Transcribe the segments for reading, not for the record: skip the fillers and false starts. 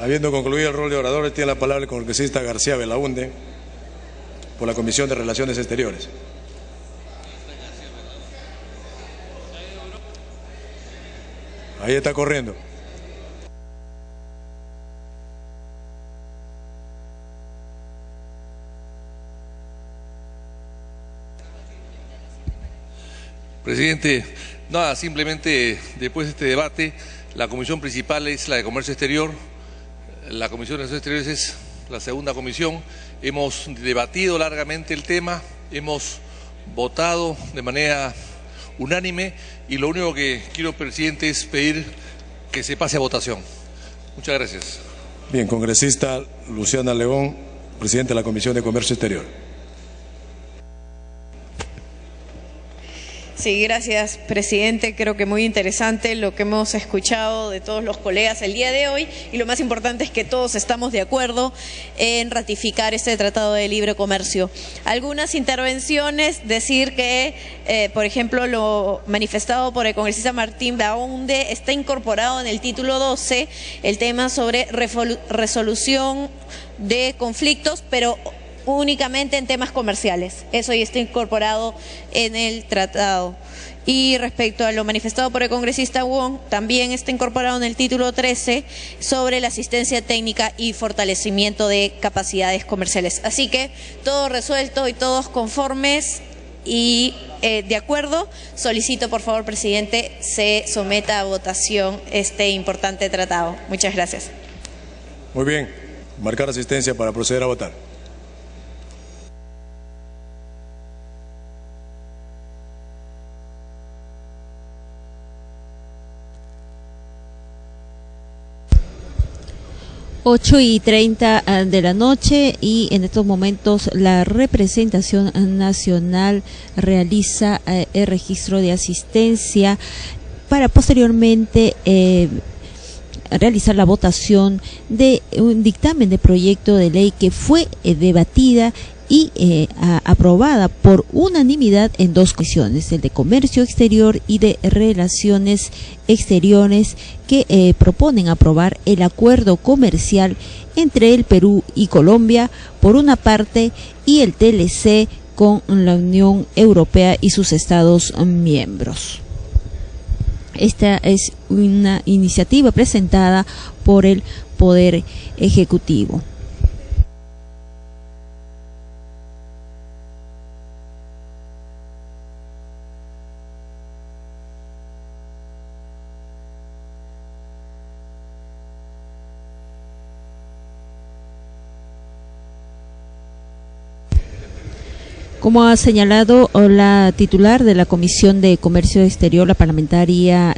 Habiendo concluido el rol de oradores, tiene la palabra el congresista García Belaúnde, por la Comisión de Relaciones Exteriores. Ahí está corriendo. Presidente, nada, simplemente después de este debate, la comisión principal es la de Comercio Exterior, la Comisión de Relaciones Exteriores es la segunda comisión. Hemos debatido largamente el tema, hemos votado de manera unánime y lo único que quiero, presidente, es pedir que se pase a votación. Muchas gracias. Bien, congresista Luciana León, presidente de la Comisión de Comercio Exterior. Sí, gracias, presidente. Creo que muy interesante lo que hemos escuchado de todos los colegas el día de hoy y lo más importante es que todos estamos de acuerdo en ratificar este Tratado de Libre Comercio. Algunas intervenciones, decir que, por ejemplo, lo manifestado por el congresista Martín Belaúnde está incorporado en el título 12, el tema sobre resolución de conflictos, pero únicamente en temas comerciales. Eso ya está incorporado en el tratado. Y respecto a lo manifestado por el congresista Wong, también está incorporado en el título 13 sobre la asistencia técnica y fortalecimiento de capacidades comerciales. Así que todo resuelto y todos conformes y de acuerdo. Solicito, por favor, presidente, se someta a votación este importante tratado. Muchas gracias. Muy bien. Marcar asistencia para proceder a votar. Ocho y 30 de la noche y en estos momentos la representación nacional realiza el registro de asistencia para posteriormente realizar la votación de un dictamen de proyecto de ley que fue debatida y aprobada por unanimidad en dos comisiones, el de Comercio Exterior y de Relaciones Exteriores, que proponen aprobar el acuerdo comercial entre el Perú y Colombia por una parte y el TLC con la Unión Europea y sus Estados miembros. Esta es una iniciativa presentada por el Poder Ejecutivo. Como ha señalado la titular de la Comisión de Comercio Exterior, la parlamentaria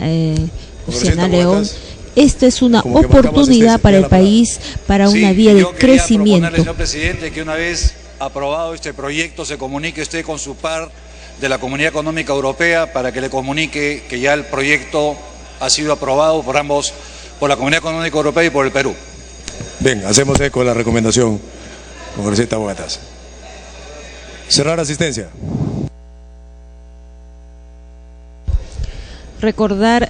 Luciana León, esta es una oportunidad para el país, para una vía de crecimiento. Proponerle, señor presidente, que una vez aprobado este proyecto se comunique usted con su par de la Comunidad Económica Europea para que le comunique que ya el proyecto ha sido aprobado por ambos, por la Comunidad Económica Europea y por el Perú. Bien, hacemos eco de la recomendación, congresista Bogatas. Cerrar asistencia. Recordar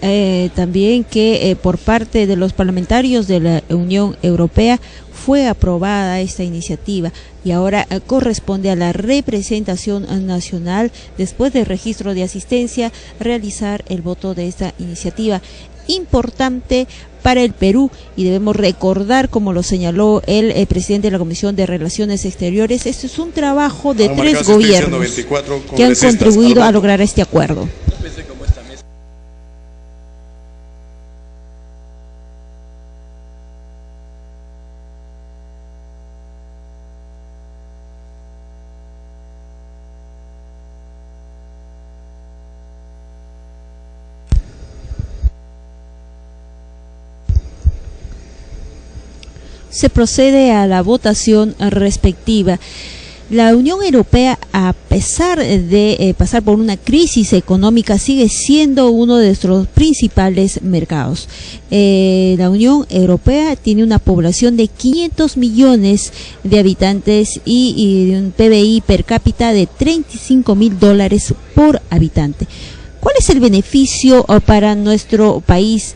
también que por parte de los parlamentarios de la Unión Europea fue aprobada esta iniciativa y ahora corresponde a la representación nacional, después del registro de asistencia, realizar el voto de esta iniciativa importante para el Perú, y debemos recordar, como lo señaló el presidente de la Comisión de Relaciones Exteriores, este es un trabajo de tres gobiernos que han contribuido a lograr este acuerdo. Se procede a la votación respectiva. La Unión Europea, a pesar de pasar por una crisis económica, sigue siendo uno de nuestros principales mercados. La Unión Europea tiene una población de 500 millones de habitantes y un PBI per cápita de $35.000 por habitante. ¿Cuál es el beneficio para nuestro país?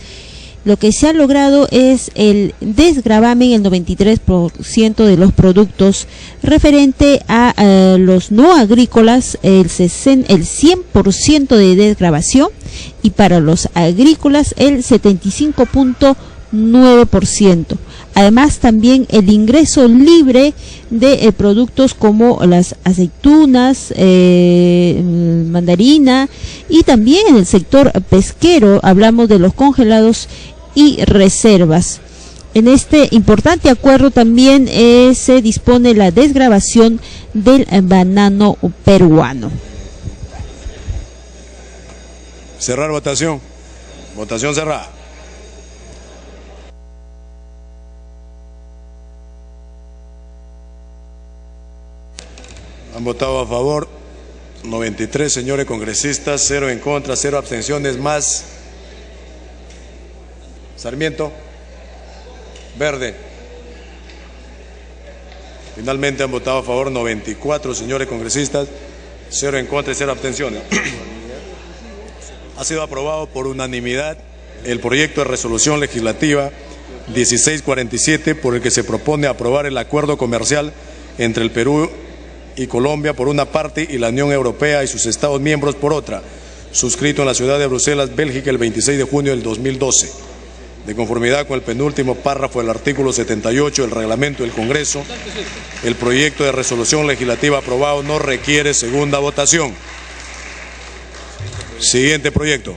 lo que se ha logrado es el desgravamen el 93% de los productos, referente a los no agrícolas el 100% de desgravación, y para los agrícolas el 75.9%. Además, también el ingreso libre de productos como las aceitunas, mandarina, y también en el sector pesquero hablamos de los congelados y reservas. En este importante acuerdo también se dispone la desgravación del banano peruano. Cerrar votación. Votación cerrada. Han votado a favor 93 señores congresistas, 0 en contra, 0 abstenciones, más Sarmiento, Verde. Finalmente han votado a favor 94 señores congresistas, 0 en contra y 0 abstenciones. Ha sido aprobado por unanimidad el proyecto de resolución legislativa 1647, por el que se propone aprobar el acuerdo comercial entre el Perú y Colombia por una parte y la Unión Europea y sus Estados miembros por otra, suscrito en la ciudad de Bruselas, Bélgica, el 26 de junio del 2012. De conformidad con el penúltimo párrafo del artículo 78 del reglamento del Congreso, el proyecto de resolución legislativa aprobado no requiere segunda votación. Siguiente proyecto.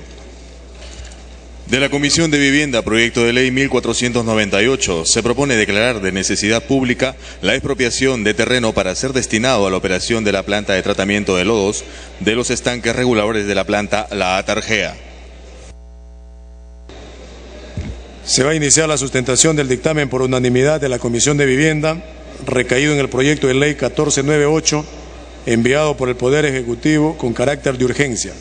De la Comisión de Vivienda, proyecto de ley 1498, se propone declarar de necesidad pública la expropiación de terreno para ser destinado a la operación de la planta de tratamiento de lodos de los estanques reguladores de la planta La Atarjea. Se va a iniciar la sustentación del dictamen por unanimidad de la Comisión de Vivienda, recaído en el proyecto de ley 1498, enviado por el Poder Ejecutivo con carácter de urgencia,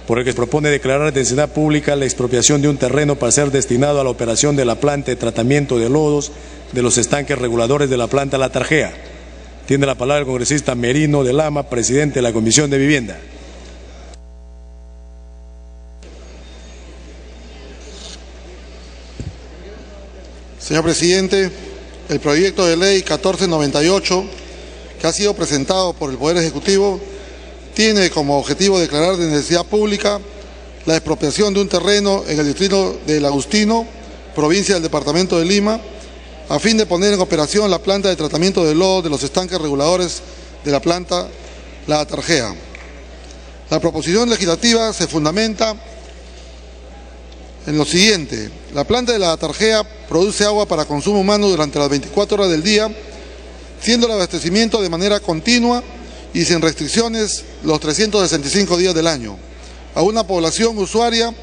por el que se propone declarar de necesidad pública la expropiación de un terreno para ser destinado a la operación de la planta de tratamiento de lodos de los estanques reguladores de la planta La Atarjea. Tiene la palabra el congresista Merino de Lama, presidente de la Comisión de Vivienda. Señor presidente, el proyecto de ley 1498, que ha sido presentado por el Poder Ejecutivo, tiene como objetivo declarar de necesidad pública la expropiación de un terreno en el distrito del Agustino, provincia del departamento de Lima, a fin de poner en operación la planta de tratamiento de lodo de los estanques reguladores de la planta La Atarjea. La proposición legislativa se fundamenta en lo siguiente: la planta de La Atarjea produce agua para consumo humano durante las 24 horas del día, siendo el abastecimiento de manera continua y sin restricciones los 365 días del año, a una población usuaria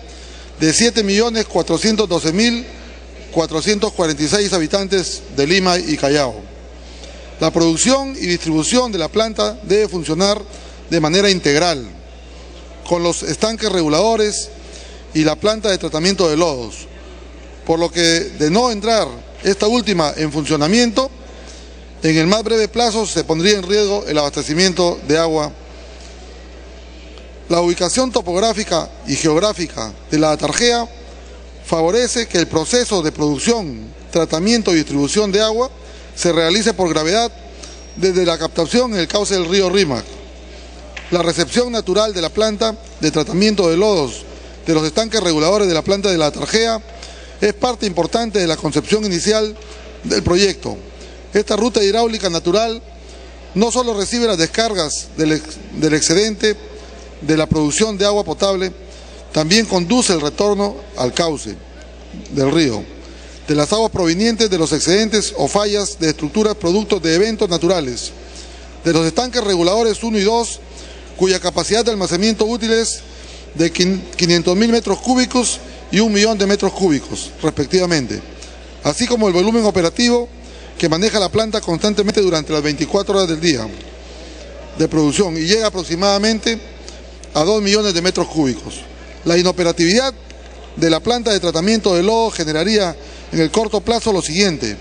de 7.412.446 habitantes de Lima y Callao. La producción y distribución de la planta debe funcionar de manera integral, con los estanques reguladores y la planta de tratamiento de lodos, por lo que de no entrar esta última en funcionamiento, en el más breve plazo se pondría en riesgo el abastecimiento de agua. La ubicación topográfica y geográfica de La Atarjea favorece que el proceso de producción, tratamiento y distribución de agua se realice por gravedad desde la captación en el cauce del río Rímac. La recepción natural de la planta de tratamiento de lodos de los estanques reguladores de la planta de La Atarjea es parte importante de la concepción inicial del proyecto. Esta ruta hidráulica natural no solo recibe las descargas del excedente de la producción de agua potable, también conduce el retorno al cauce del río de las aguas provenientes de los excedentes o fallas de estructuras productos de eventos naturales, de los estanques reguladores 1 y 2, cuya capacidad de almacenamiento útil es de 500.000 metros cúbicos y 1 millón de metros cúbicos, respectivamente, así como el volumen operativo que maneja la planta constantemente durante las 24 horas del día de producción y llega aproximadamente a 2 millones de metros cúbicos. La inoperatividad de la planta de tratamiento de lodo generaría en el corto plazo lo siguiente: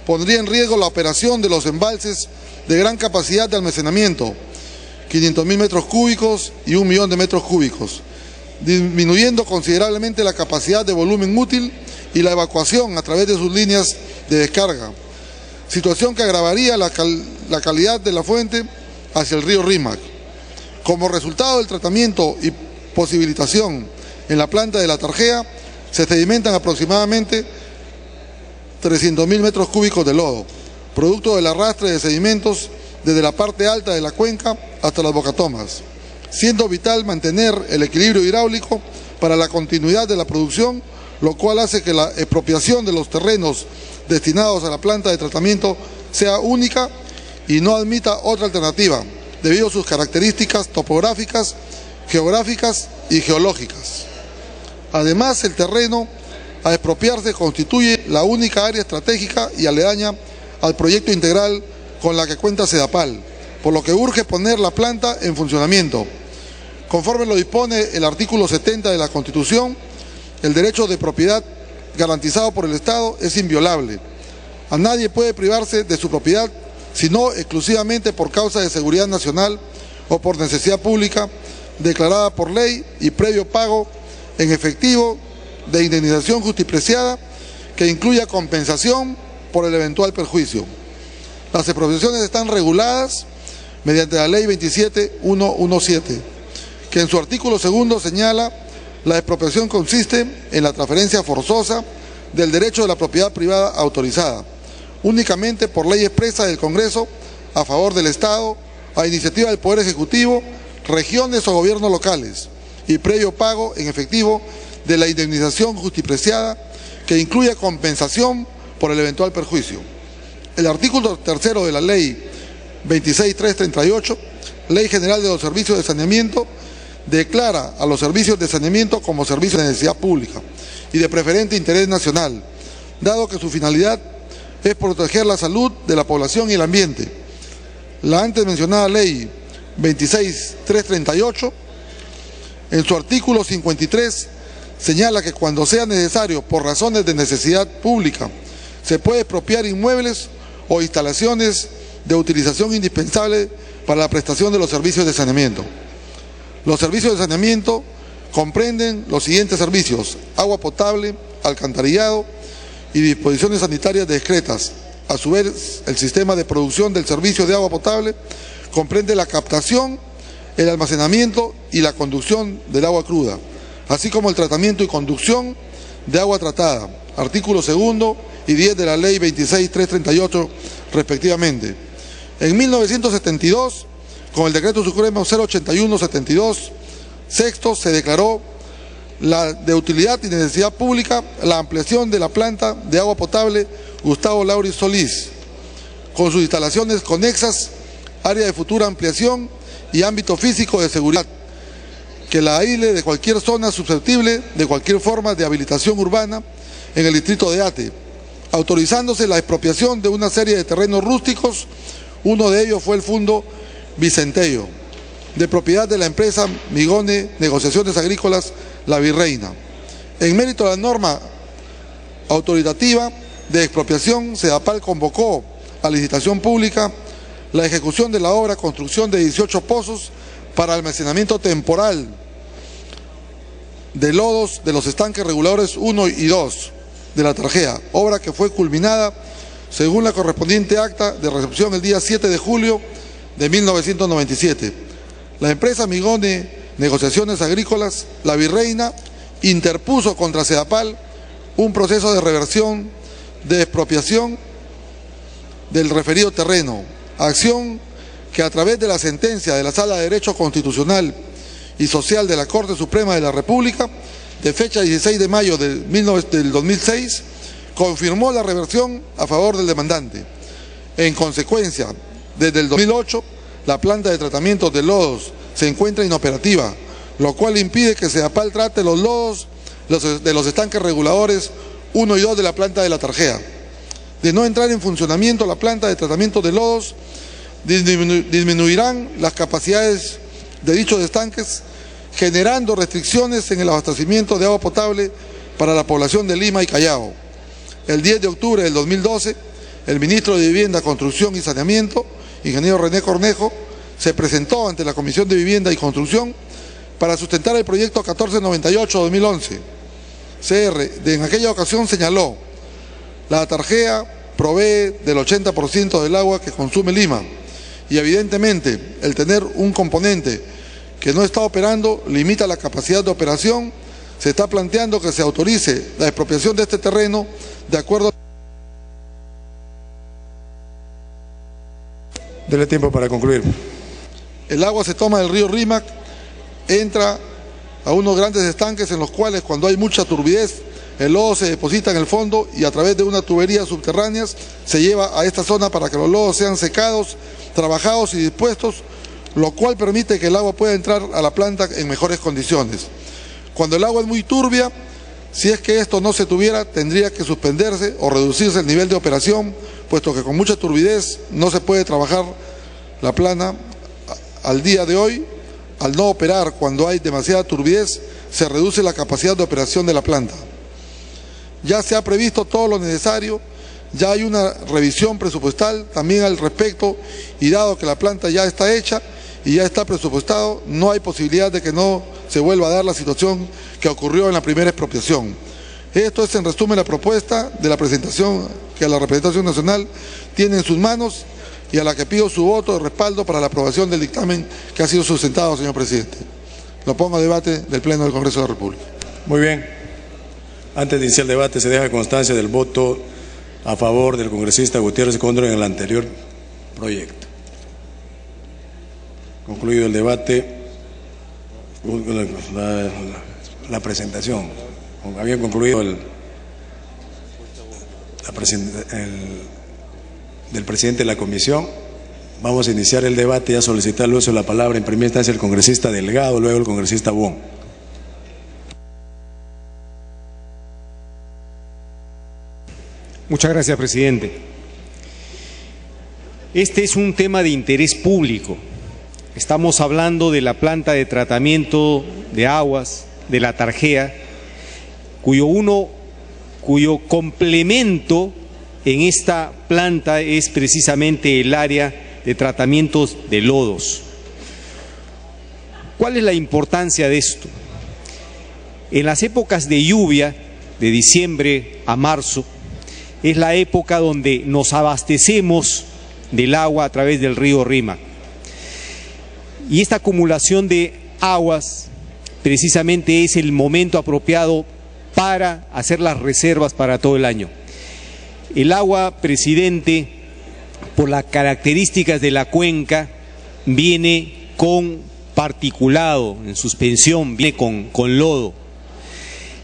pondría en riesgo la operación de los embalses de gran capacidad de almacenamiento, 500.000 metros cúbicos y 1 millón de metros cúbicos, disminuyendo considerablemente la capacidad de volumen útil y la evacuación a través de sus líneas de descarga, situación que agravaría la calidad de la fuente hacia el río Rímac. Como resultado del tratamiento y posibilitación en la planta de La Tarjea, se sedimentan aproximadamente 300.000 metros cúbicos de lodo, producto del arrastre de sedimentos desde la parte alta de la cuenca hasta las bocatomas, siendo vital mantener el equilibrio hidráulico para la continuidad de la producción, lo cual hace que la expropiación de los terrenos destinados a la planta de tratamiento sea única y no admita otra alternativa, debido a sus características topográficas, geográficas y geológicas. Además, el terreno a expropiarse constituye la única área estratégica y aledaña al proyecto integral con la que cuenta Sedapal, por lo que urge poner la planta en funcionamiento. Conforme lo dispone el artículo 70 de la Constitución, el derecho de propiedad garantizado por el Estado es inviolable. A nadie puede privarse de su propiedad, sino exclusivamente por causa de seguridad nacional o por necesidad pública declarada por ley y previo pago en efectivo de indemnización justipreciada que incluya compensación por el eventual perjuicio. Las expropiaciones están reguladas mediante la Ley 27117, que en su artículo 2 señala: la expropiación consiste en la transferencia forzosa del derecho de la propiedad privada autorizada, únicamente por ley expresa del Congreso a favor del Estado, a iniciativa del Poder Ejecutivo, regiones o gobiernos locales, y previo pago en efectivo de la indemnización justipreciada que incluya compensación por el eventual perjuicio. El artículo 3 de la Ley 26338, Ley General de los Servicios de Saneamiento, declara a los servicios de saneamiento como servicios de necesidad pública y de preferente interés nacional, dado que su finalidad es proteger la salud de la población y el ambiente. La antes mencionada Ley 26338, en su artículo 53, señala que cuando sea necesario por razones de necesidad pública, se puede expropiar inmuebles o instalaciones de utilización indispensable para la prestación de los servicios de saneamiento. Los servicios de saneamiento comprenden los siguientes servicios: agua potable, alcantarillado y disposiciones sanitarias discretas. A su vez, el sistema de producción del servicio de agua potable comprende la captación, el almacenamiento y la conducción del agua cruda, así como el tratamiento y conducción de agua tratada, artículo 2 y 10 de la Ley 26338 respectivamente. En 1972, con el Decreto Supremo 081/72, sexto, se declaró de utilidad y necesidad pública la ampliación de la planta de agua potable Gustavo Lauris Solís, con sus instalaciones conexas, área de futura ampliación y ámbito físico de seguridad, que la aísle de cualquier zona susceptible de cualquier forma de habilitación urbana en el distrito de Ate, autorizándose la expropiación de una serie de terrenos rústicos. Uno de ellos fue el Fundo Vicentello, de propiedad de la empresa Migone Negociaciones Agrícolas La Virreina. En mérito a la norma autoritativa de expropiación, Sedapal convocó a licitación pública la ejecución de la obra construcción de 18 pozos para almacenamiento temporal de lodos de los estanques reguladores 1 y 2 de La Tarjea, obra que fue culminada según la correspondiente acta de recepción el día 7 de julio de 1997. La empresa Migone Negociaciones Agrícolas La Virreina interpuso contra Sedapal un proceso de reversión de expropiación del referido terreno, acción que a través de la sentencia de la Sala de Derecho Constitucional y Social de la Corte Suprema de la República, de fecha 16 de mayo del 2006, confirmó la reversión a favor del demandante. En consecuencia, desde el 2008, la planta de tratamiento de lodos se encuentra inoperativa, lo cual impide que Sedapal trate los lodos de los estanques reguladores 1 y 2 de la planta de La Tarjea. De no entrar en funcionamiento la planta de tratamiento de lodos, disminuirán las capacidades de dichos estanques, generando restricciones en el abastecimiento de agua potable para la población de Lima y Callao. El 10 de octubre del 2012, el ministro de Vivienda, Construcción y Saneamiento, ingeniero René Cornejo, se presentó ante la Comisión de Vivienda y Construcción para sustentar el proyecto 1498-2011. CR, en aquella ocasión señaló, la Tarjea provee del 80% del agua que consume Lima y evidentemente el tener un componente que no está operando limita la capacidad de operación. Se está planteando que se autorice la expropiación de este terreno de acuerdo. Dele tiempo para concluir. El agua se toma del río Rímac, entra a unos grandes estanques en los cuales cuando hay mucha turbidez, el lodo se deposita en el fondo y a través de unas tuberías subterráneas se lleva a esta zona para que los lodos sean secados, trabajados y dispuestos, lo cual permite que el agua pueda entrar a la planta en mejores condiciones. Cuando el agua es muy turbia, si es que esto no se tuviera, tendría que suspenderse o reducirse el nivel de operación, puesto que con mucha turbidez no se puede trabajar la plana. Al día de hoy, al no operar cuando hay demasiada turbidez, se reduce la capacidad de operación de la planta. Ya se ha previsto todo lo necesario, ya hay una revisión presupuestal también al respecto, y dado que la planta ya está hecha y ya está presupuestado, no hay posibilidad de que no se vuelva a dar la situación que ocurrió en la primera expropiación. Esto es en resumen la propuesta de la presentación que la representación nacional tiene en sus manos y a la que pido su voto de respaldo para la aprobación del dictamen que ha sido sustentado, señor presidente. Lo pongo a debate del Pleno del Congreso de la República. Muy bien. Antes de iniciar el debate, se deja constancia del voto a favor del congresista Gutiérrez Cóndor en el anterior proyecto. Concluido el debate, la presentación. Había concluido del presidente de la comisión. Vamos a iniciar el debate y a solicitar el uso de la palabra en primera instancia el congresista Delgado, luego el congresista Wong. Muchas gracias, presidente. Este es un tema de interés público. Estamos hablando de la planta de tratamiento de aguas, de la Tarjea, cuyo complemento en esta planta es precisamente el área de tratamientos de lodos. ¿Cuál es la importancia de esto? En las épocas de lluvia, de diciembre a marzo, es la época donde nos abastecemos del agua a través del río Rímac. Y esta acumulación de aguas precisamente es el momento apropiado para hacer las reservas para todo el año. El agua, presidente, por las características de la cuenca, viene con particulado, en suspensión, viene con lodo.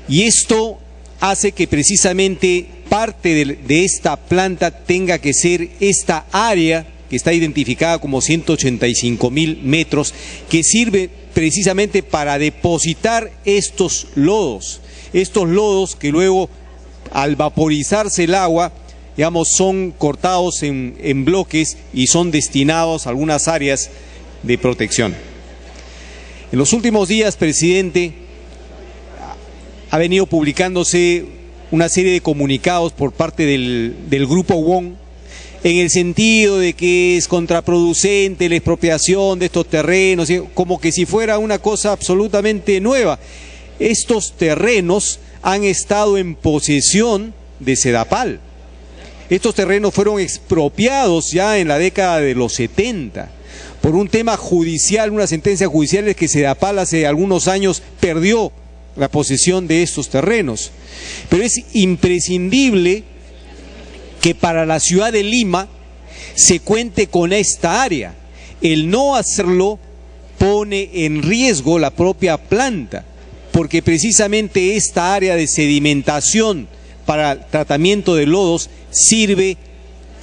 Y esto hace que precisamente parte de esta planta tenga que ser esta área que está identificada como 185.000 metros, que sirve precisamente para depositar estos lodos que luego al vaporizarse el agua, digamos, son cortados en bloques y son destinados a algunas áreas de protección. En los últimos días, presidente, ha venido publicándose una serie de comunicados por parte del Grupo Wong, en el sentido de que es contraproducente la expropiación de estos terrenos, como que si fuera una cosa absolutamente nueva. Estos terrenos han estado en posesión de Sedapal. Estos terrenos fueron expropiados ya en la década de los 70 por un tema judicial, una sentencia judicial, es que Sedapal hace algunos años perdió la posesión de estos terrenos. Pero es imprescindible que para la ciudad de Lima se cuente con esta área. El no hacerlo pone en riesgo la propia planta, porque precisamente esta área de sedimentación para el tratamiento de lodos sirve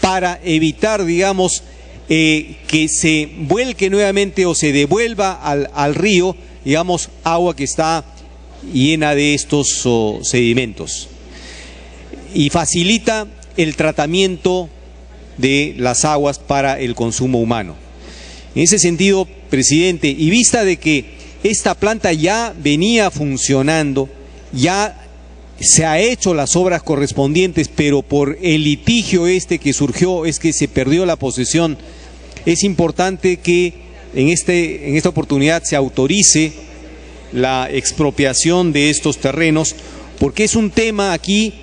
para evitar, digamos, que se vuelque nuevamente o se devuelva al río, digamos, agua que está llena de estos sedimentos, y facilita el tratamiento de las aguas para el consumo humano. En ese sentido, presidente, y vista de que esta planta ya venía funcionando, ya se ha hecho las obras correspondientes, pero por el litigio que surgió es que se perdió la posesión, es importante que en esta oportunidad se autorice la expropiación de estos terrenos, porque es un tema aquí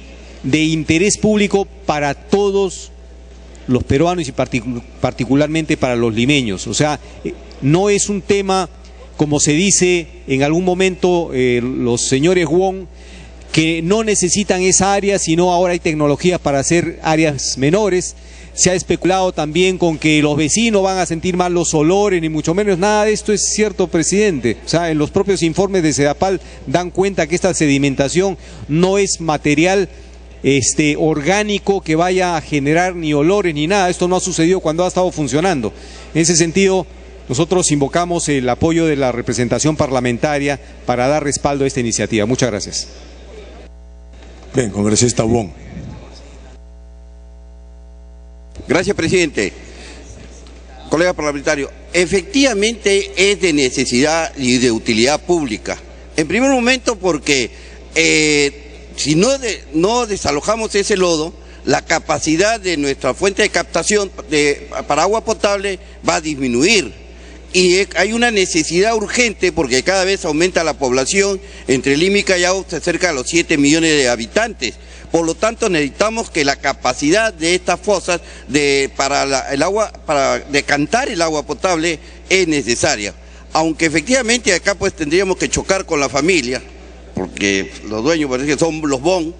de interés público para todos los peruanos y particularmente para los limeños. O sea, no es un tema, como se dice en algún momento los señores Wong, que no necesitan esa área, sino ahora hay tecnologías para hacer áreas menores. Se ha especulado también con que los vecinos van a sentir mal los olores, ni mucho menos. Nada de esto es cierto, presidente. O sea, en los propios informes de Sedapal dan cuenta que esta sedimentación no es material orgánico que vaya a generar ni olores ni nada. Esto no ha sucedido cuando ha estado funcionando. En ese sentido, nosotros invocamos el apoyo de la representación parlamentaria para dar respaldo a esta iniciativa. Muchas gracias. Bien, congresista Wong. Gracias, presidente. Colega parlamentario, efectivamente es de necesidad y de utilidad pública. En primer momento porque si no desalojamos ese lodo, la capacidad de nuestra fuente de captación para agua potable va a disminuir. Y hay una necesidad urgente porque cada vez aumenta la población. Entre Lima y Callao se acerca a los 7 millones de habitantes. Por lo tanto, necesitamos que la capacidad de estas fosas para decantar el agua potable es necesaria. Aunque efectivamente acá pues tendríamos que chocar con la familia, porque los dueños parece que son los Bon,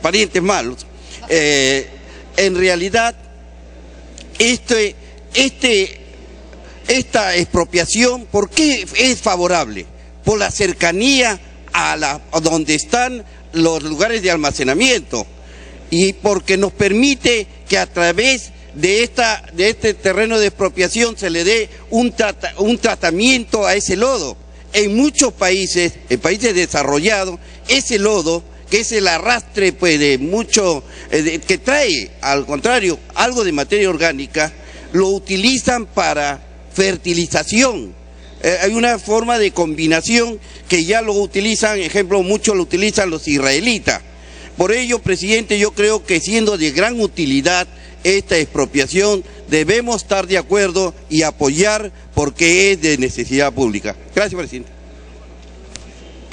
parientes malos. En realidad, esta expropiación, ¿por qué es favorable? Por la cercanía a donde están los lugares de almacenamiento y porque nos permite que a través de este terreno de expropiación se le dé un tratamiento a ese lodo. En muchos países, en países desarrollados, ese lodo, que es el arrastre pues, que trae, al contrario, algo de materia orgánica, lo utilizan para fertilización. Hay una forma de combinación que ya lo utilizan, ejemplo, mucho lo utilizan los israelitas. Por ello, presidente, yo creo que siendo de gran utilidad esta expropiación, debemos estar de acuerdo y apoyar porque es de necesidad pública. Gracias, presidente.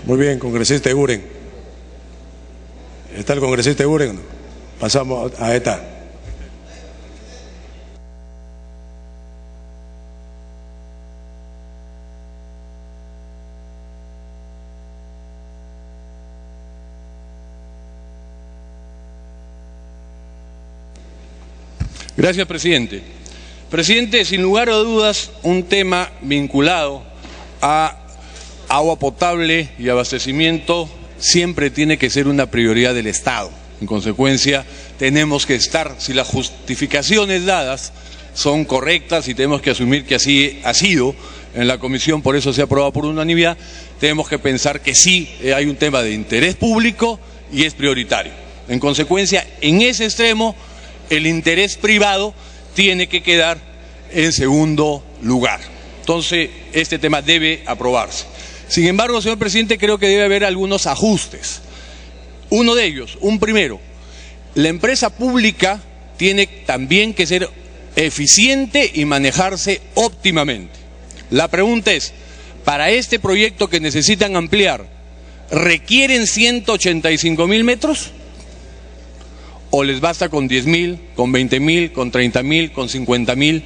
Muy bien, congresista Eguren. ¿Está el congresista Eguren? Pasamos a esta. Gracias, presidente. Presidente, sin lugar a dudas, un tema vinculado a agua potable y abastecimiento siempre tiene que ser una prioridad del Estado. En consecuencia, tenemos que estar, si las justificaciones dadas son correctas y tenemos que asumir que así ha sido en la comisión, por eso se ha aprobado por unanimidad, tenemos que pensar que sí hay un tema de interés público y es prioritario. En consecuencia, en ese extremo, el interés privado tiene que quedar en segundo lugar. Entonces, este tema debe aprobarse. Sin embargo, señor presidente, creo que debe haber algunos ajustes. Uno de ellos, un primero, la empresa pública tiene también que ser eficiente y manejarse óptimamente. La pregunta es, para este proyecto que necesitan ampliar, ¿requieren 185.000 metros? ¿O les basta con 10.000, con 20.000, con 30.000, con 50.000?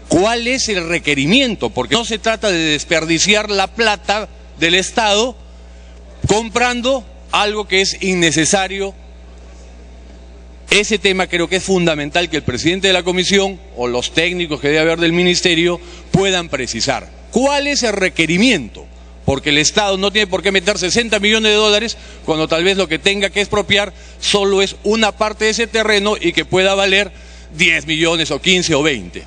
¿Cuál es el requerimiento? Porque no se trata de desperdiciar la plata del Estado comprando algo que es innecesario. Ese tema creo que es fundamental que el presidente de la comisión o los técnicos que debe haber del ministerio puedan precisar. ¿Cuál es el requerimiento? Porque el Estado no tiene por qué meter 60 millones de dólares cuando tal vez lo que tenga que expropiar solo es una parte de ese terreno y que pueda valer 10 millones o 15 o 20.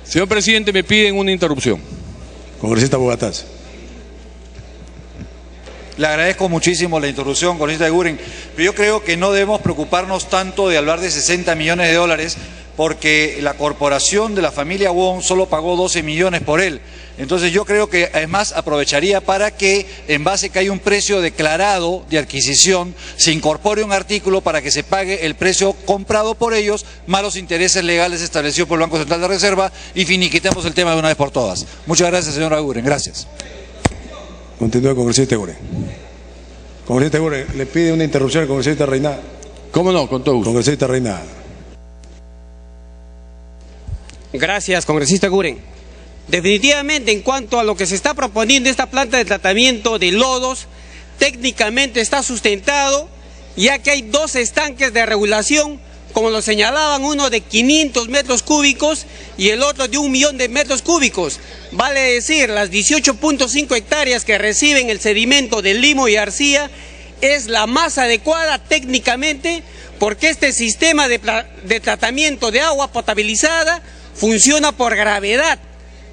Señor presidente, me piden una interrupción. Congresista Bogatás. Le agradezco muchísimo la interrupción, congresista Eguren, pero yo creo que no debemos preocuparnos tanto de hablar de 60 millones de dólares porque la corporación de la familia Wong solo pagó 12 millones por él. Entonces yo creo que además aprovecharía para que en base que hay un precio declarado de adquisición se incorpore un artículo para que se pague el precio comprado por ellos más los intereses legales establecidos por el Banco Central de Reserva y finiquitemos el tema de una vez por todas. Muchas gracias, señora Eguren. Gracias. Continúe, congresista Eguren. Congresista Eguren, le pide una interrupción al congresista Reynada. ¿Cómo no? Con todo gusto. Congresista Reynada. Gracias, congresista Eguren. Definitivamente, en cuanto a lo que se está proponiendo esta planta de tratamiento de lodos, técnicamente está sustentado, ya que hay dos estanques de regulación, como lo señalaban, uno de 500 metros cúbicos y el otro de 1 millón de metros cúbicos. Vale decir, las 18.5 hectáreas que reciben el sedimento de limo y arcilla es la más adecuada técnicamente, porque este sistema de tratamiento de agua potabilizada funciona por gravedad.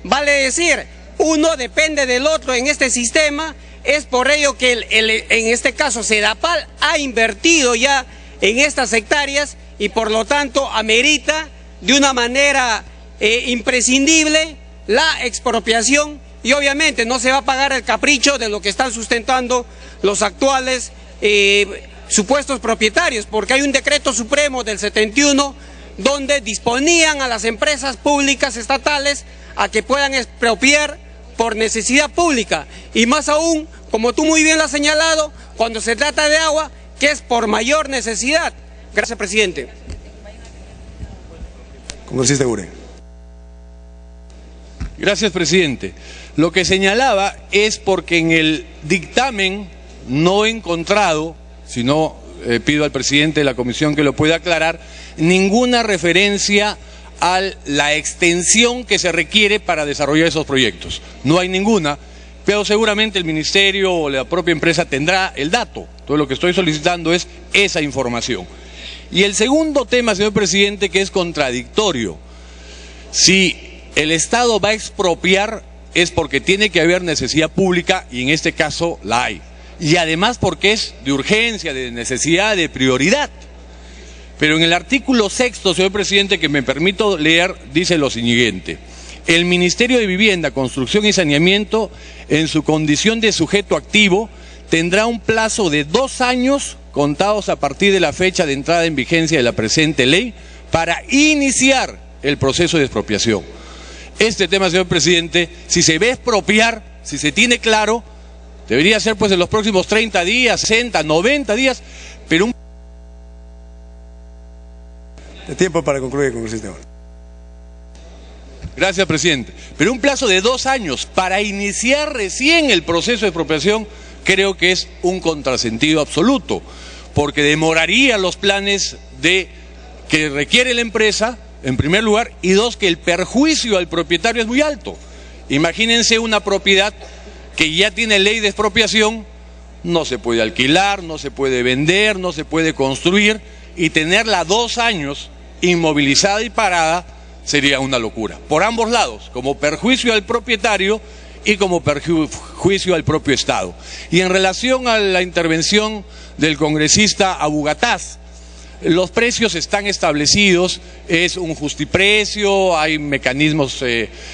Vale decir, uno depende del otro en este sistema. Es por ello que en este caso Sedapal ha invertido ya en estas hectáreas y por lo tanto amerita de una manera imprescindible la expropiación, y obviamente no se va a pagar el capricho de lo que están sustentando los actuales supuestos propietarios, porque hay un decreto supremo del 71 donde disponían a las empresas públicas estatales a que puedan expropiar por necesidad pública, y más aún, como tú muy bien lo has señalado, cuando se trata de agua, que es por mayor necesidad. Gracias, presidente. Congresista Eguren. Gracias, presidente. Lo que señalaba es porque en el dictamen no he encontrado, si no pido al presidente de la comisión que lo pueda aclarar, ninguna referencia a la extensión que se requiere para desarrollar esos proyectos. No hay ninguna, pero seguramente el ministerio o la propia empresa tendrá el dato. Entonces lo que estoy solicitando es esa información. Y el segundo tema, señor presidente, que es contradictorio. Si el Estado va a expropiar es porque tiene que haber necesidad pública, y en este caso la hay. Y además porque es de urgencia, de necesidad, de prioridad. Pero en el artículo 6º, señor presidente, que me permito leer, dice lo siguiente: el Ministerio de Vivienda, Construcción y Saneamiento, en su condición de sujeto activo, tendrá un plazo de 2 años contados a partir de la fecha de entrada en vigencia de la presente ley para iniciar el proceso de expropiación. Este tema, señor presidente, si se ve expropiar, si se tiene claro, debería ser pues en los próximos 30 días, 60, 90 días, pero un... Tiempo para concluir, congresista. Gracias, presidente. Pero un plazo de 2 años para iniciar recién el proceso de expropiación creo que es un contrasentido absoluto, porque demoraría los planes que requiere la empresa, en primer lugar, y 2, que el perjuicio al propietario es muy alto. Imagínense una propiedad que ya tiene ley de expropiación, no se puede alquilar, no se puede vender, no se puede construir, y tenerla 2 años inmovilizada y parada sería una locura, por ambos lados, como perjuicio al propietario y como perjuicio al propio Estado. Y en relación a la intervención del congresista Abugataz, los precios están establecidos, es un justiprecio, hay mecanismos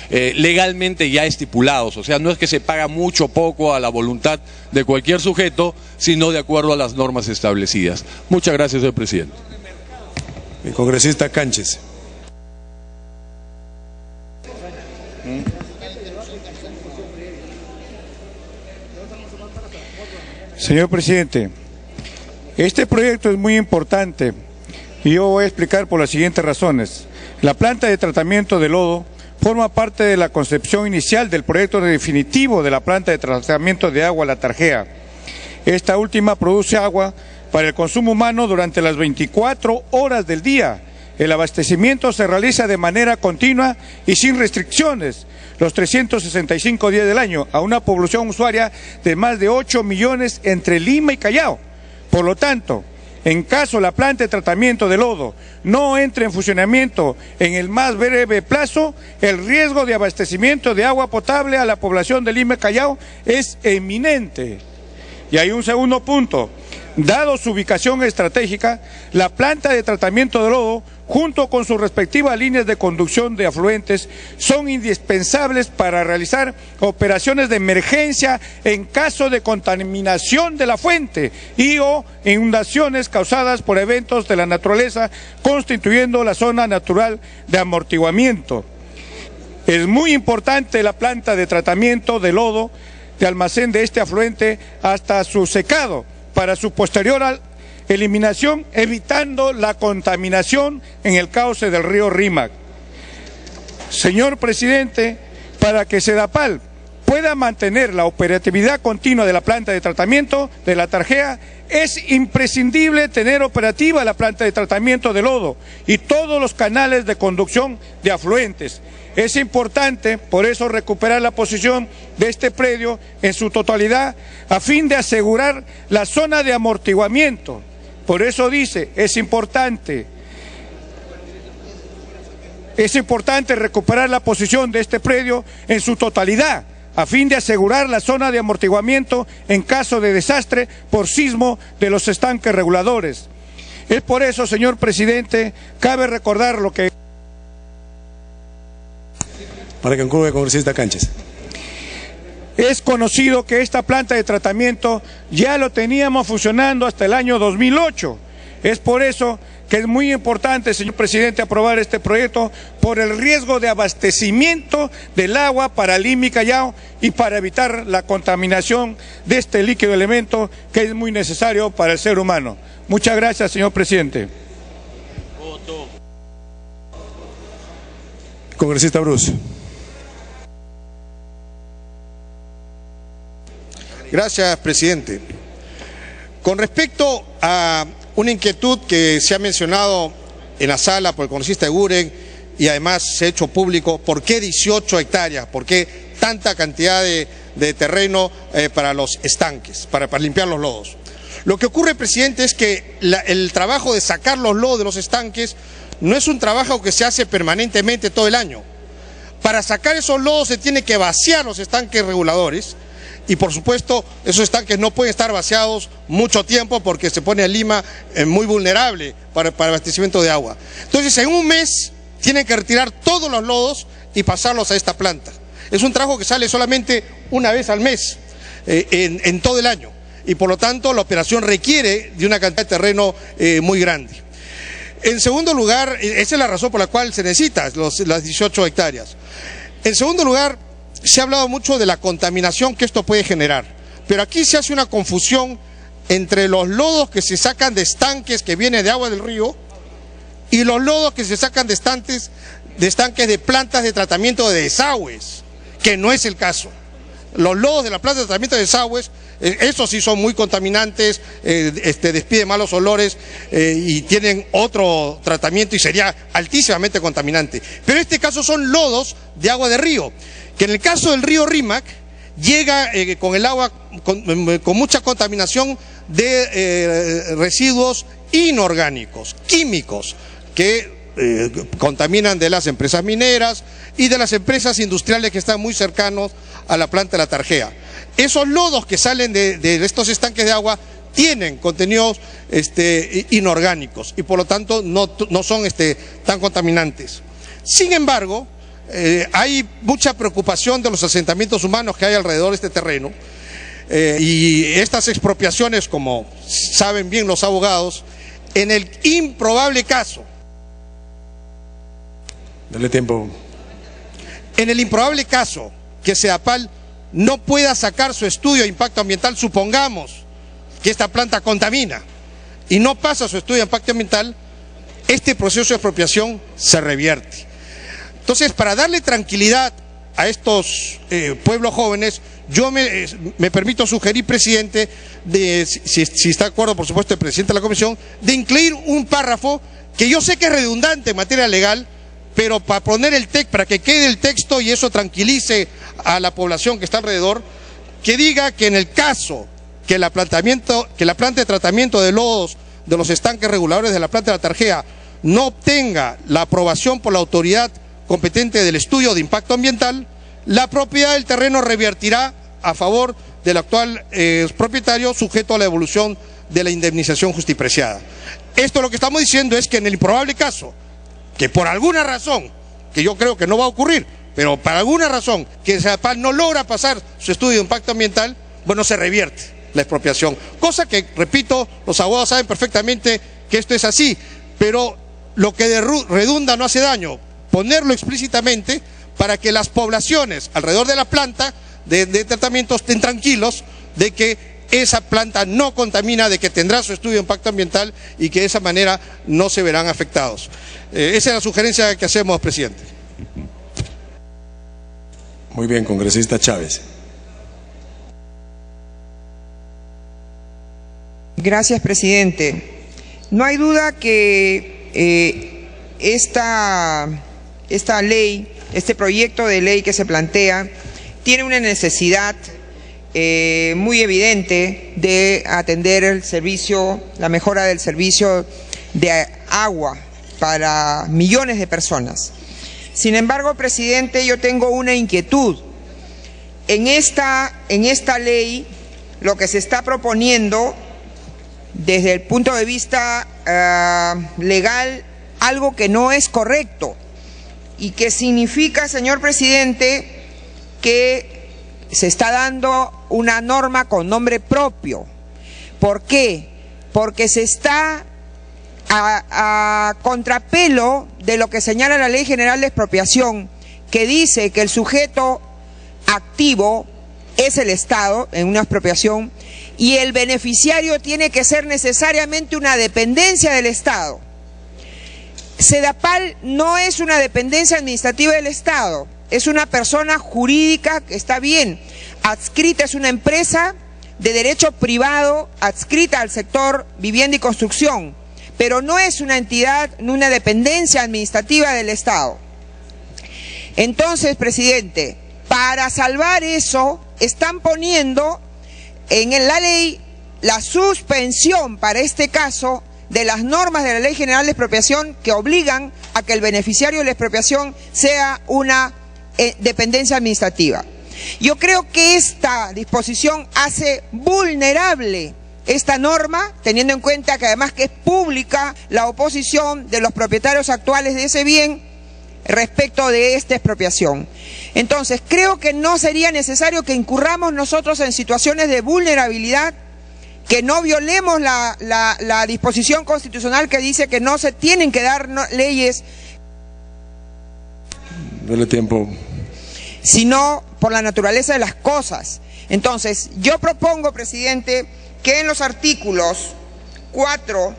legalmente ya estipulados, o sea, no es que se paga mucho o poco a la voluntad de cualquier sujeto, sino de acuerdo a las normas establecidas. Muchas gracias, señor presidente. El congresista Canches. Señor presidente, este proyecto es muy importante y yo voy a explicar por las siguientes razones. La planta de tratamiento de lodo forma parte de la concepción inicial del proyecto definitivo de la planta de tratamiento de agua La Tarjea. Esta última produce agua para el consumo humano durante las 24 horas del día. El abastecimiento se realiza de manera continua y sin restricciones los 365 días del año a una población usuaria de más de 8 millones entre Lima y Callao. Por lo tanto, en caso la planta de tratamiento de lodo no entre en funcionamiento en el más breve plazo, el riesgo de abastecimiento de agua potable a la población de Lima y Callao es eminente. Y hay un segundo punto. Dado su ubicación estratégica, la planta de tratamiento de lodo, junto con sus respectivas líneas de conducción de afluentes, son indispensables para realizar operaciones de emergencia en caso de contaminación de la fuente y o inundaciones causadas por eventos de la naturaleza, constituyendo la zona natural de amortiguamiento. Es muy importante la planta de tratamiento de lodo de almacén de este afluente hasta su secado para su posterior eliminación, evitando la contaminación en el cauce del río Rímac. Señor presidente, para que Sedapal pueda mantener la operatividad continua de la planta de tratamiento de la Tarjea, es imprescindible tener operativa la planta de tratamiento de lodo y todos los canales de conducción de afluentes. Es importante, por eso, recuperar la posición de este predio en su totalidad a fin de asegurar la zona de amortiguamiento. Por eso dice, es importante recuperar la posición de este predio en su totalidad, a fin de asegurar la zona de amortiguamiento en caso de desastre por sismo de los estanques reguladores. Es por eso, señor presidente, cabe recordar lo que... Para que concluya, congresista Canches. Es conocido que esta planta de tratamiento ya lo teníamos funcionando hasta el año 2008. Es por eso que es muy importante, señor presidente, aprobar este proyecto por el riesgo de abastecimiento del agua para Lima y Callao y para evitar la contaminación de este líquido elemento que es muy necesario para el ser humano. Muchas gracias, señor presidente. Congresista Bruce. Gracias, presidente. Con respecto a una inquietud que se ha mencionado en la sala por el congresista Eguren y además se ha hecho público, ¿por qué 18 hectáreas? ¿Por qué tanta cantidad de terreno para los estanques, para limpiar los lodos? Lo que ocurre, presidente, es que el trabajo de sacar los lodos de los estanques no es un trabajo que se hace permanentemente todo el año. Para sacar esos lodos se tiene que vaciar los estanques reguladores. Y por supuesto, esos estanques no pueden estar vaciados mucho tiempo porque se pone a Lima muy vulnerable para abastecimiento de agua. Entonces, en un mes tienen que retirar todos los lodos y pasarlos a esta planta. Es un trabajo que sale solamente una vez al mes en todo el año. Y por lo tanto, la operación requiere de una cantidad de terreno muy grande. En segundo lugar, esa es la razón por la cual se necesitan las 18 hectáreas. En segundo lugar, se ha hablado mucho de la contaminación que esto puede generar, pero aquí se hace una confusión entre los lodos que se sacan de estanques que vienen de agua del río y los lodos que se sacan de estanques de plantas de tratamiento de desagües, que no es el caso. Los lodos de la planta de tratamiento de desagües, esos sí son muy contaminantes, despiden malos olores y tienen otro tratamiento y sería altísimamente contaminante. Pero en este caso son lodos de agua de río, que en el caso del río Rímac llega con el agua con mucha contaminación de residuos inorgánicos, químicos, que contaminan de las empresas mineras y de las empresas industriales que están muy cercanos a la planta de la Tarjea. Esos lodos que salen de estos estanques de agua tienen contenidos inorgánicos y por lo tanto no son tan contaminantes. Sin embargo, hay mucha preocupación de los asentamientos humanos que hay alrededor de este terreno y estas expropiaciones, como saben bien los abogados, en el improbable caso, dale tiempo. En el improbable caso que Sedapal no pueda sacar su estudio de impacto ambiental, supongamos que esta planta contamina y no pasa su estudio de impacto ambiental, este proceso de expropiación se revierte. Entonces, para darle tranquilidad a estos pueblos jóvenes, yo me permito sugerir, presidente, si está de acuerdo, por supuesto, el presidente de la comisión, de incluir un párrafo que yo sé que es redundante en materia legal, pero para poner el texto, para que quede el texto y eso tranquilice a la población que está alrededor, que diga que en el caso que la planta de tratamiento de lodos de los estanques reguladores de la planta de la Tarjea no obtenga la aprobación por la autoridad competente del estudio de impacto ambiental, la propiedad del terreno revertirá a favor del actual propietario, sujeto a la devolución de la indemnización justipreciada. Esto lo que estamos diciendo es que en el improbable caso, que por alguna razón, que yo creo que no va a ocurrir, pero por alguna razón que Sedapal no logra pasar su estudio de impacto ambiental, bueno, se revierte la expropiación. Cosa que, repito, los abogados saben perfectamente que esto es así, pero lo que redunda no hace daño. Ponerlo explícitamente para que las poblaciones alrededor de la planta de tratamiento estén tranquilos de que esa planta no contamina, de que tendrá su estudio de impacto ambiental y que de esa manera no se verán afectados. Esa es la sugerencia que hacemos, presidente. Muy bien, congresista Chávez. Gracias, presidente. No hay duda que esta ley, este proyecto de ley que se plantea, tiene una necesidad muy evidente de atender el servicio, la mejora del servicio de agua para millones de personas. Sin embargo, presidente, yo tengo una inquietud. En esta ley, lo que se está proponiendo desde el punto de vista legal, algo que no es correcto y que significa, señor presidente, que se está dando una norma con nombre propio. ¿Por qué? Porque se está a contrapelo de lo que señala la Ley General de Expropiación, que dice que el sujeto activo es el Estado en una expropiación y el beneficiario tiene que ser necesariamente una dependencia del Estado. Sedapal no es una dependencia administrativa del Estado, es una persona jurídica que está bien, adscrita, es una empresa de derecho privado adscrita al sector vivienda y construcción, pero no es una entidad, una dependencia administrativa del Estado. Entonces, presidente, para salvar eso, están poniendo en la ley la suspensión para este caso de las normas de la Ley General de Expropiación que obligan a que el beneficiario de la expropiación sea una dependencia administrativa. Yo creo que esta disposición hace vulnerable esta norma, teniendo en cuenta que además que es pública la oposición de los propietarios actuales de ese bien respecto de esta expropiación. Entonces, creo que no sería necesario que incurramos nosotros en situaciones de vulnerabilidad, que no violemos la disposición constitucional que dice que no se tienen que dar leyes. Dale tiempo. Sino por la naturaleza de las cosas. Entonces, yo propongo, presidente, que en los artículos 4,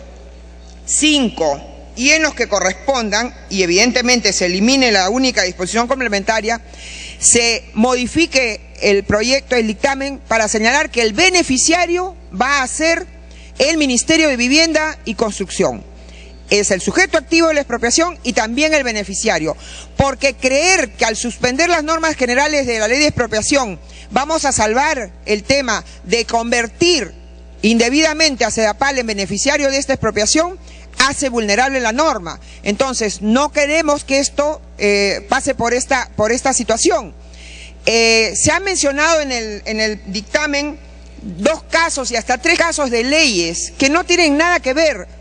5 y en los que correspondan, y evidentemente se elimine la única disposición complementaria, se modifique el proyecto, el dictamen, para señalar que el beneficiario va a ser el Ministerio de Vivienda y Construcción. Es el sujeto activo de la expropiación y también el beneficiario. Porque creer que al suspender las normas generales de la ley de expropiación vamos a salvar el tema de convertir indebidamente a Sedapal en beneficiario de esta expropiación, hace vulnerable la norma. Entonces, no queremos que esto pase por esta situación. Se han mencionado en el dictamen 2 casos y hasta 3 casos de leyes que no tienen nada que ver.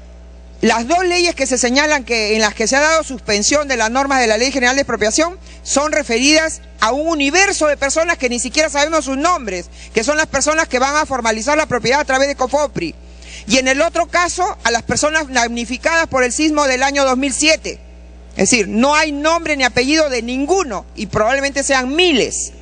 Las 2 leyes que se señalan en las que se ha dado suspensión de las normas de la Ley General de Expropiación son referidas a un universo de personas que ni siquiera sabemos sus nombres, que son las personas que van a formalizar la propiedad a través de COFOPRI. Y en el otro caso, a las personas damnificadas por el sismo del año 2007. Es decir, no hay nombre ni apellido de ninguno y probablemente sean miles.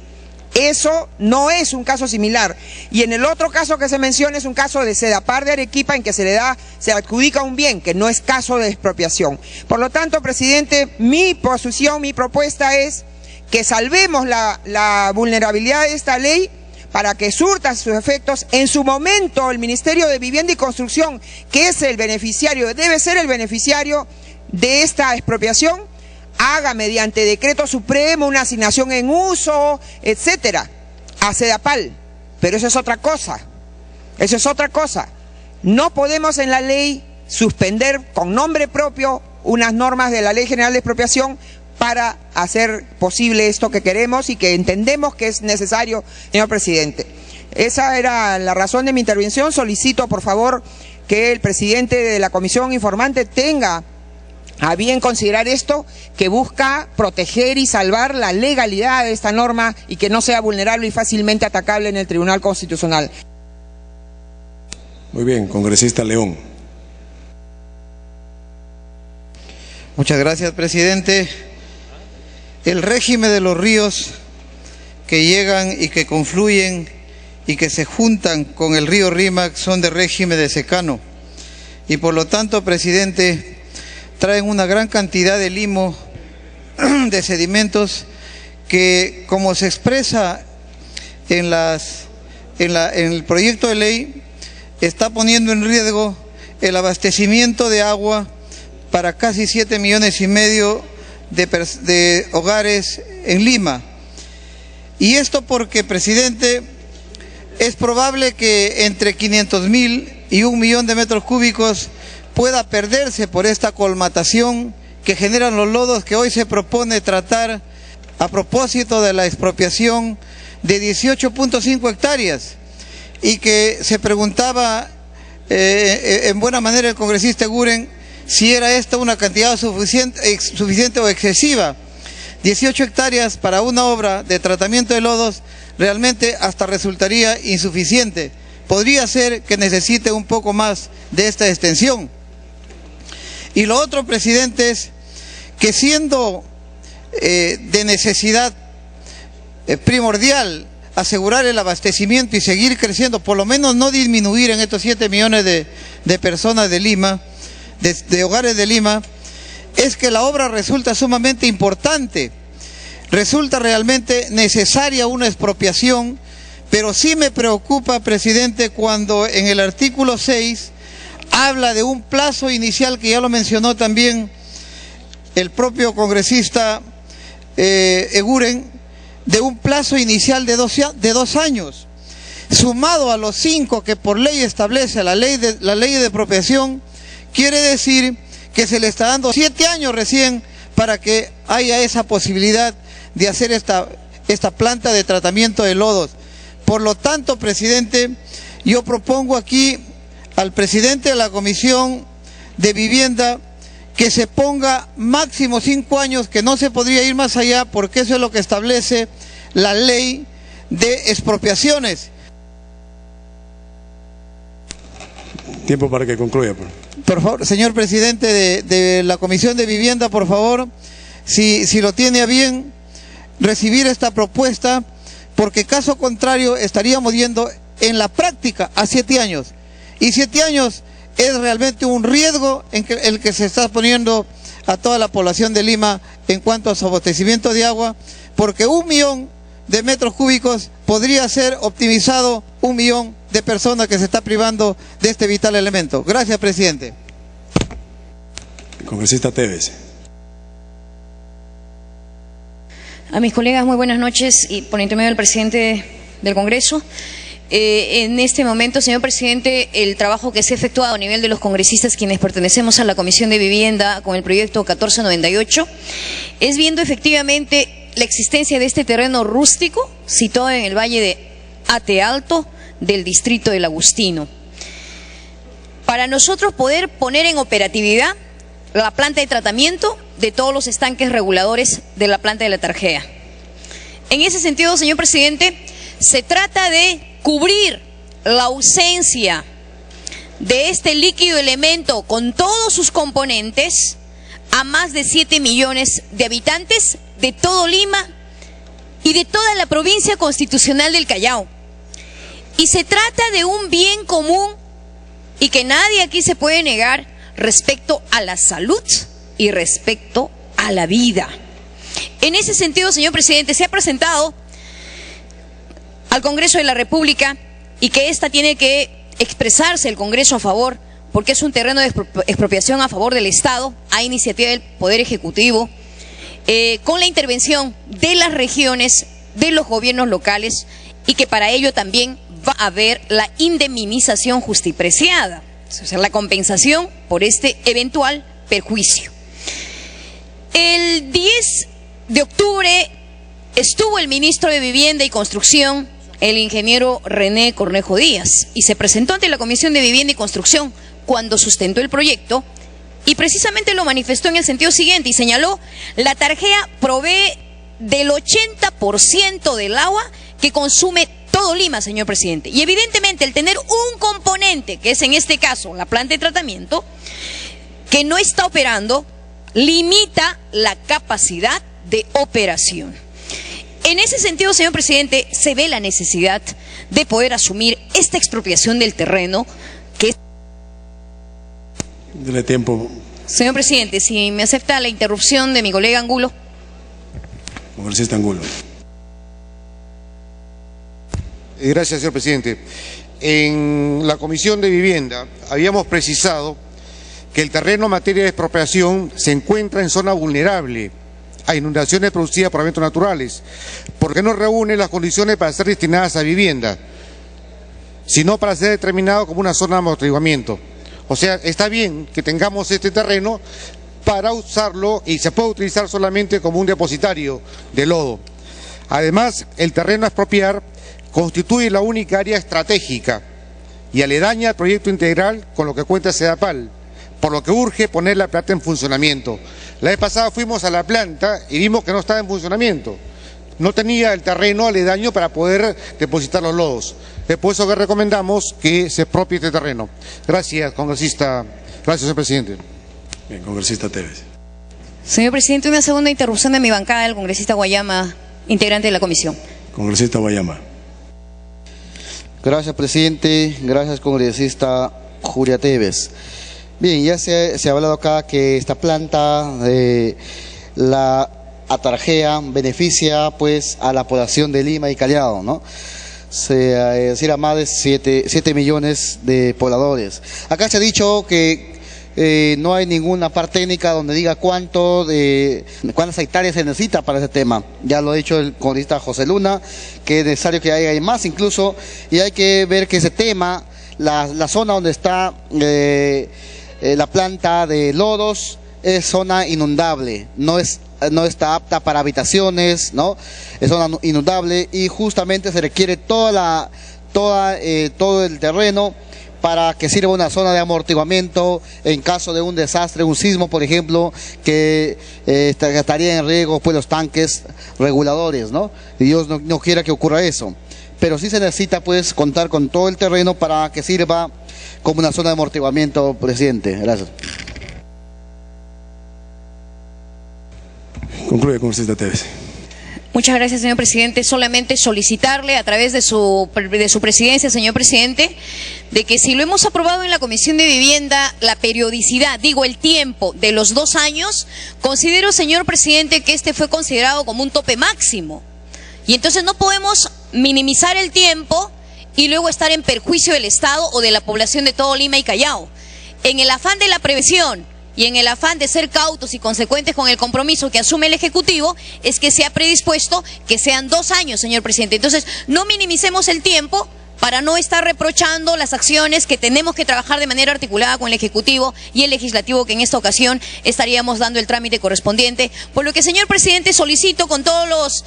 Eso no es un caso similar. Y en el otro caso que se menciona es un caso de Sedapal de Arequipa en que se adjudica un bien, que no es caso de expropiación. Por lo tanto, presidente, mi posición, mi propuesta es que salvemos la vulnerabilidad de esta ley para que surta sus efectos. En su momento, el Ministerio de Vivienda y Construcción, que es el beneficiario, debe ser el beneficiario de esta expropiación, haga mediante decreto supremo una asignación en uso, etcétera, a Sedapal. Pero eso es otra cosa. Eso es otra cosa. No podemos en la ley suspender con nombre propio unas normas de la Ley General de Expropiación para hacer posible esto que queremos y que entendemos que es necesario, señor presidente. Esa era la razón de mi intervención. Solicito, por favor, que el presidente de la Comisión Informante tenga a bien considerar esto, que busca proteger y salvar la legalidad de esta norma y que no sea vulnerable y fácilmente atacable en el Tribunal Constitucional. Muy bien, congresista León. Muchas gracias, presidente. El régimen de los ríos que llegan y que confluyen y que se juntan con el río Rímac son de régimen de secano y por lo tanto, presidente, traen una gran cantidad de limo, de sedimentos que, como se expresa en el proyecto de ley, está poniendo en riesgo el abastecimiento de agua para casi 7,5 millones de hogares en Lima. Y esto porque, presidente, es probable que entre 500,000 y 1 millón de metros cúbicos pueda perderse por esta colmatación que generan los lodos que hoy se propone tratar a propósito de la expropiación de 18.5 hectáreas y que se preguntaba en buena manera el congresista Eguren si era esta una cantidad suficiente o excesiva. 18 hectáreas para una obra de tratamiento de lodos realmente hasta resultaría insuficiente. Podría ser que necesite un poco más de esta extensión. Y lo otro, presidente, es que siendo de necesidad primordial asegurar el abastecimiento y seguir creciendo, por lo menos no disminuir en estos 7 millones de personas de Lima, de hogares de Lima, es que la obra resulta sumamente importante, resulta realmente necesaria una expropiación, pero sí me preocupa, presidente, cuando en el artículo 6 habla de un plazo inicial que ya lo mencionó también el propio congresista Eguren, de un plazo inicial de 2 años, sumado a los 5 que por ley establece la ley de expropiación, quiere decir que se le está dando 7 años recién para que haya esa posibilidad de hacer esta planta de tratamiento de lodos. Por lo tanto, presidente, yo propongo aquí al presidente de la Comisión de Vivienda que se ponga máximo 5 años, que no se podría ir más allá, porque eso es lo que establece la ley de expropiaciones. Tiempo para que concluya. Por favor, señor presidente de la Comisión de Vivienda, por favor, si lo tiene a bien, recibir esta propuesta, porque caso contrario estaríamos yendo en la práctica a 7 años. Y 7 años es realmente un riesgo en el que se está poniendo a toda la población de Lima en cuanto a su abastecimiento de agua, porque 1 millón de metros cúbicos podría ser optimizado 1 millón de personas que se está privando de este vital elemento. Gracias, presidente. Congresista Tevez. A mis colegas, muy buenas noches, y por intermedio del presidente del Congreso. En este momento, señor presidente, el trabajo que se ha efectuado a nivel de los congresistas quienes pertenecemos a la Comisión de Vivienda con el proyecto 1498 es viendo efectivamente la existencia de este terreno rústico situado en el valle de Ate Alto del distrito del Agustino. Para nosotros poder poner en operatividad la planta de tratamiento de todos los estanques reguladores de la planta de la Tarjea. En ese sentido, señor presidente, se trata de cubrir la ausencia de este líquido elemento con todos sus componentes a más de 7 millones de habitantes de todo Lima y de toda la provincia constitucional del Callao. Y se trata de un bien común y que nadie aquí se puede negar respecto a la salud y respecto a la vida. En ese sentido, señor presidente, se ha presentado al Congreso de la República y que ésta tiene que expresarse el Congreso a favor, porque es un terreno de expropiación a favor del Estado, a iniciativa del Poder Ejecutivo, con la intervención de las regiones, de los gobiernos locales, y que para ello también va a haber la indemnización justipreciada, o sea, la compensación por este eventual perjuicio. El 10 de octubre estuvo el ministro de Vivienda y Construcción, el ingeniero René Cornejo Díaz, y se presentó ante la Comisión de Vivienda y Construcción cuando sustentó el proyecto, y precisamente lo manifestó en el sentido siguiente, y señaló: la Tarjea provee del 80% del agua que consume todo Lima, señor presidente, y evidentemente el tener un componente, que es en este caso la planta de tratamiento, que no está operando, limita la capacidad de operación. En ese sentido, señor presidente, se ve la necesidad de poder asumir esta expropiación del terreno que es... Dele tiempo. Señor presidente, si me acepta la interrupción de mi colega Angulo. Congresista Angulo. Gracias, señor presidente. En la Comisión de Vivienda habíamos precisado que el terreno en materia de expropiación se encuentra en zona vulnerable a inundaciones producidas por eventos naturales, porque no reúne las condiciones para ser destinadas a vivienda, sino para ser determinado como una zona de amortiguamiento. O sea, está bien que tengamos este terreno para usarlo y se puede utilizar solamente como un depositario de lodo. Además, el terreno a expropiar constituye la única área estratégica y aledaña al proyecto integral con lo que cuenta Sedapal, por lo que urge poner la planta en funcionamiento. La vez pasada fuimos a la planta y vimos que no estaba en funcionamiento. No tenía el terreno aledaño para poder depositar los lodos. Es por eso que recomendamos que se expropie este terreno. Gracias, congresista. Gracias, señor presidente. Bien, congresista Tevez. Señor presidente, una segunda interrupción de mi bancada, el congresista Guayama, integrante de la comisión. Congresista Guayama. Gracias, presidente. Gracias, congresista Julia Tevez. Bien, ya se ha hablado acá que esta planta, la atarjea, beneficia pues a la población de Lima y Callao, ¿no? Es decir, a más de 7 millones de pobladores. Acá se ha dicho que no hay ninguna parte técnica donde diga cuántas hectáreas se necesita para ese tema. Ya lo ha dicho el congresista José Luna, que es necesario que haya más incluso, y hay que ver que ese tema, la zona donde está la planta de lodos, es zona inundable, no está apta para habitaciones, ¿no? Es zona inundable y justamente se requiere todo el terreno para que sirva una zona de amortiguamiento en caso de un desastre, un sismo, por ejemplo, que estaría en riesgo pues los tanques reguladores, ¿no? Y Dios no quiera que ocurra eso. Pero sí se necesita pues contar con todo el terreno para que sirva como una zona de amortiguamiento, presidente. Gracias. Concluye, congresista Tevez. Muchas gracias, señor presidente. Solamente solicitarle a través de su presidencia, señor presidente, de que si lo hemos aprobado en la Comisión de Vivienda, la periodicidad, el tiempo de los 2 años, considero, señor presidente, que este fue considerado como un tope máximo. Y entonces no podemos minimizar el tiempo y luego estar en perjuicio del Estado o de la población de todo Lima y Callao. En el afán de la prevención y en el afán de ser cautos y consecuentes con el compromiso que asume el Ejecutivo, es que se ha predispuesto que sean 2 años, señor presidente. Entonces, no minimicemos el tiempo para no estar reprochando las acciones que tenemos que trabajar de manera articulada con el Ejecutivo y el Legislativo, que en esta ocasión estaríamos dando el trámite correspondiente. Por lo que, señor presidente, solicito con todas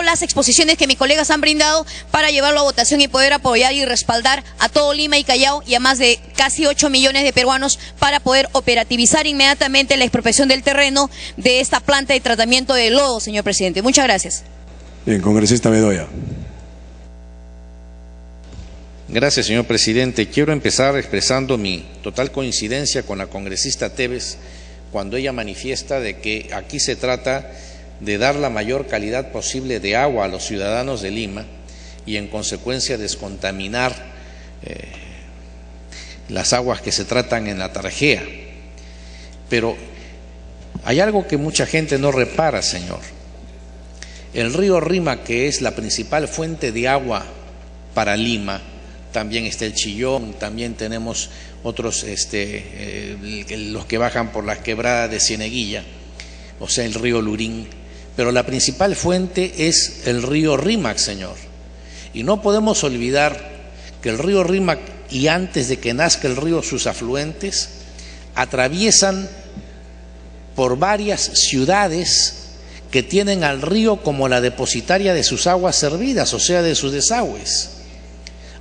las exposiciones que mis colegas han brindado para llevarlo a votación y poder apoyar y respaldar a todo Lima y Callao y a más de casi 8 millones de peruanos para poder operativizar inmediatamente la expropiación del terreno de esta planta de tratamiento de lodo, señor presidente. Muchas gracias. Bien, congresista Bedoya. Gracias, señor presidente. Quiero empezar expresando mi total coincidencia con la congresista Tevez cuando ella manifiesta de que aquí se trata de dar la mayor calidad posible de agua a los ciudadanos de Lima y en consecuencia descontaminar las aguas que se tratan en la Tarjea. Pero hay algo que mucha gente no repara, señor. El río Rímac, que es la principal fuente de agua para Lima, también está el Chillón, también tenemos otros, los que bajan por las quebradas de Cieneguilla, o sea, el río Lurín. Pero la principal fuente es el río Rímac, señor. Y no podemos olvidar que el río Rímac, y antes de que nazca el río, sus afluentes, atraviesan por varias ciudades que tienen al río como la depositaria de sus aguas servidas, o sea, de sus desagües.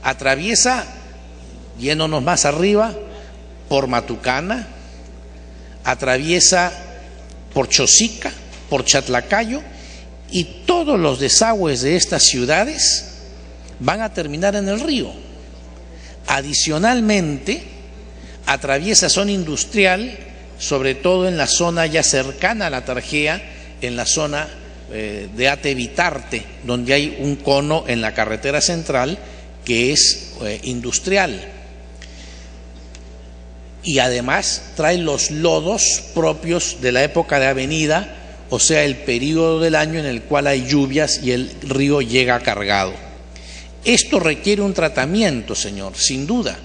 Atraviesa, yéndonos más arriba, por Matucana, atraviesa por Chosica, por Chatlacayo, y todos los desagües de estas ciudades van a terminar en el río. Adicionalmente, atraviesa zona industrial, sobre todo en la zona ya cercana a la Tarjea, en la zona de Ate-Vitarte, donde hay un cono en la carretera central que es industrial. Y además trae los lodos propios de la época de avenida, o sea, el periodo del año en el cual hay lluvias y el río llega cargado. Esto requiere un tratamiento, señor, sin duda.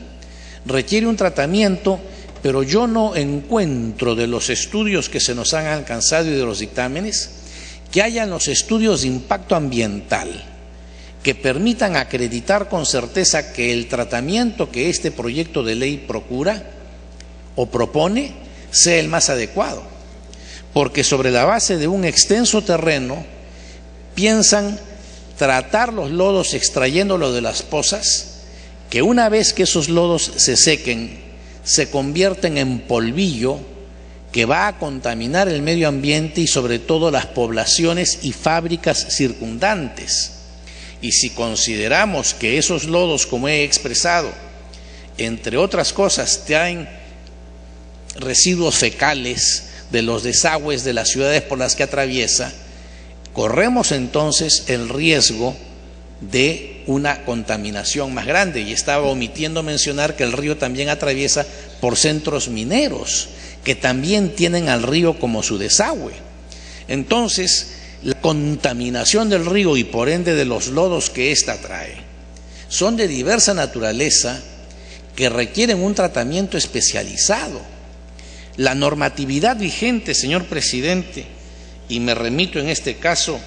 Requiere un tratamiento, pero yo no encuentro de los estudios que se nos han alcanzado y de los dictámenes que hayan los estudios de impacto ambiental que permitan acreditar con certeza que el tratamiento que este proyecto de ley procura o propone sea el más adecuado, porque sobre la base de un extenso terreno piensan tratar los lodos extrayéndolos de las pozas, que una vez que esos lodos se sequen se convierten en polvillo que va a contaminar el medio ambiente y sobre todo las poblaciones y fábricas circundantes. Y si consideramos que esos lodos, como he expresado, entre otras cosas, traen residuos fecales de los desagües de las ciudades por las que atraviesa, corremos entonces el riesgo de una contaminación más grande. Y estaba omitiendo mencionar que el río también atraviesa por centros mineros, que también tienen al río como su desagüe. Entonces, la contaminación del río y por ende de los lodos que ésta trae son de diversa naturaleza que requieren un tratamiento especializado. La normatividad vigente, señor presidente, y me remito en este caso